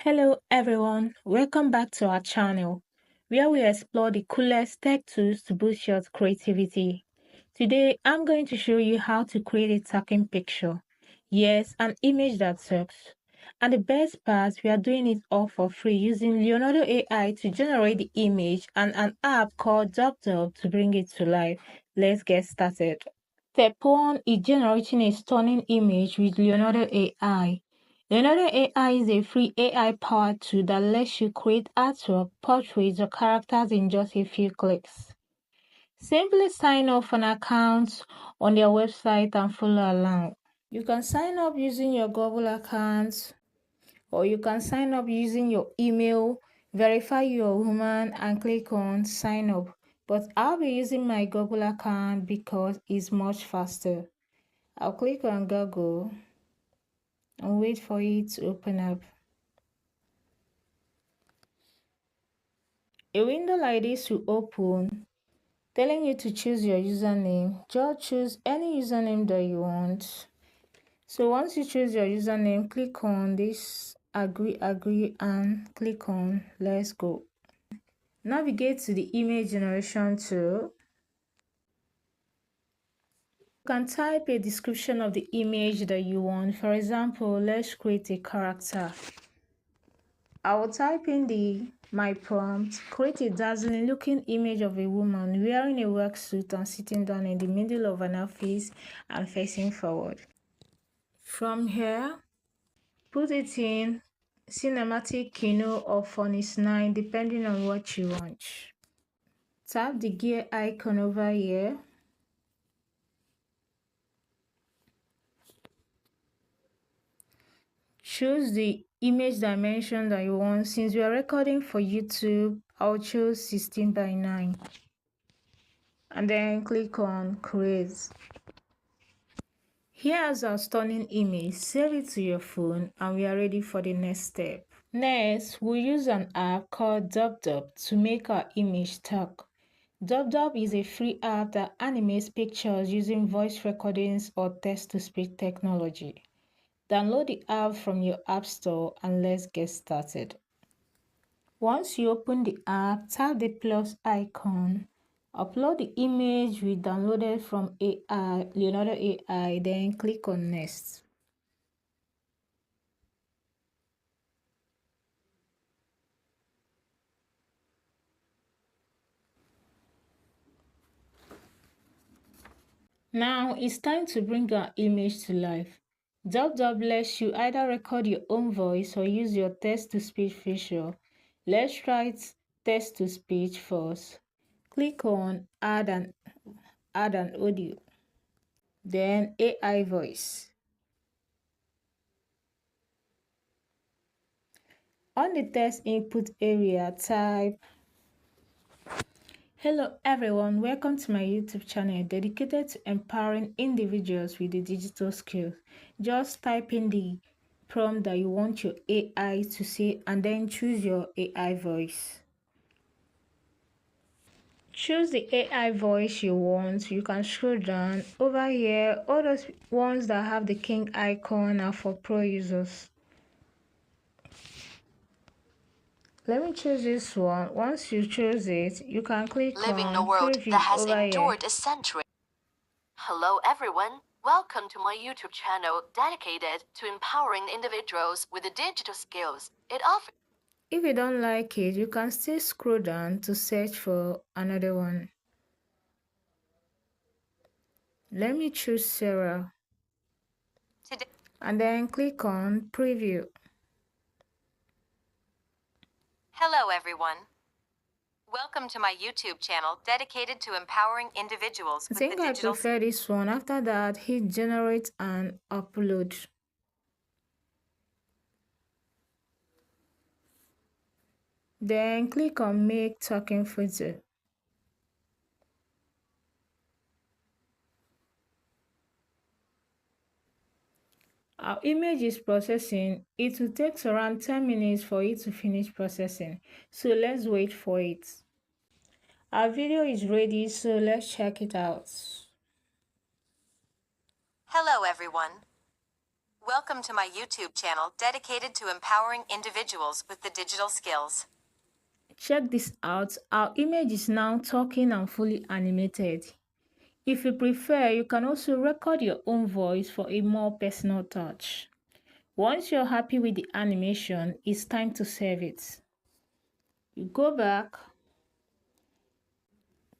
Hello everyone, welcome back to our channel where we explore the coolest tech tools to boost your creativity. Today I'm going to show you how to create a talking picture. Yes, an image that talks. And the best part, we are doing it all for free using Leonardo AI to generate the image and an app called dupdub to bring it to life. Let's get started. Step 1 is generating a stunning image with Leonardo AI. Leonardo AI is a free AI-powered tool that lets you create artwork, portraits, or characters in just a few clicks. Simply sign up for an account on their website and follow along. You can sign up using your Google account, or you can sign up using your email, verify you're a woman, and click on sign up. But I'll be using my Google account because it's much faster. I'll click on Google and wait for it to open up. A window like this will open, telling you to choose your username. Just choose any username that you want. So once you choose your username, click on this agree and click on let's go. Navigate to the image generation tool. You can type a description of the image that you want. For example, let's create a character. I will type in my prompt, create a dazzling looking image of a woman wearing a work suit and sitting down in the middle of an office and facing forward. From here, put it in cinematic, Kino, or Phoenix 9 depending on what you want. Tap the gear icon over here. Choose the image dimension that you want. Since we are recording for YouTube, I'll choose 16:9. And then click on create. Here's our stunning image. Save it to your phone and we are ready for the next step. Next, we'll use an app called dupdub to make our image talk. Dupdub is a free app that animates pictures using voice recordings or text-to-speech technology. Download the app from your app store and let's get started. Once you open the app, tap the plus icon. Upload the image we downloaded from Leonardo AI, then click on next. Now it's time to bring our image to life. dupdub lets you either record your own voice or use your text-to-speech feature. Let's try text-to-speech first. Click on add an audio, then AI voice. On the text input area, type, "Hello everyone, welcome to my YouTube channel dedicated to empowering individuals with the digital skills." Just type in the prompt that you want your AI to say and then choose your AI voice. Choose the AI voice you want. You can scroll down. Over here, all those ones that have the king icon are for pro users. Let me choose this one. Once you choose it, you can click Living on in a world preview that has over endured here. a century. Hello everyone, welcome to my YouTube channel dedicated to empowering individuals with the digital skills it offers. If you don't like it, you can still scroll down to search for another one. Let me choose Sarah. Today, And then click on preview. hello everyone. Welcome to my YouTube channel dedicated to empowering individuals I with the think I digital prefer this one. After that, hit generate and upload. Then click on make talking photo. Our image is processing. It will take around 10 minutes for it to finish processing. So let's wait for it. Our video is ready, so let's check it out. Hello everyone. Welcome to my YouTube channel dedicated to empowering individuals with the digital skills. Check this out. Our image is now talking and fully animated. If you prefer, you can also record your own voice for a more personal touch. Once you're happy with the animation, it's time to save it. You go back,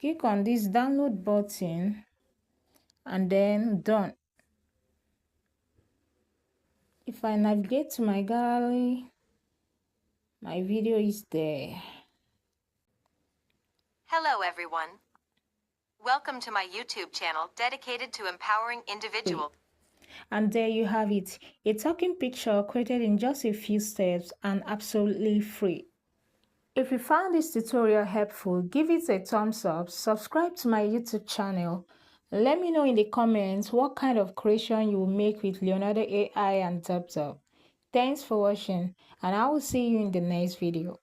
click on this download button, and then done. If I navigate to my gallery, my video is there. Hello everyone. Welcome to my YouTube channel dedicated to empowering individuals. And there you have it, a talking picture created in just a few steps and absolutely free. If you found this tutorial helpful, give it a thumbs up, subscribe to my YouTube channel, and let me know in the comments what kind of creation you will make with Leonardo AI and dupdub. Thanks for watching, and I will see you in the next video.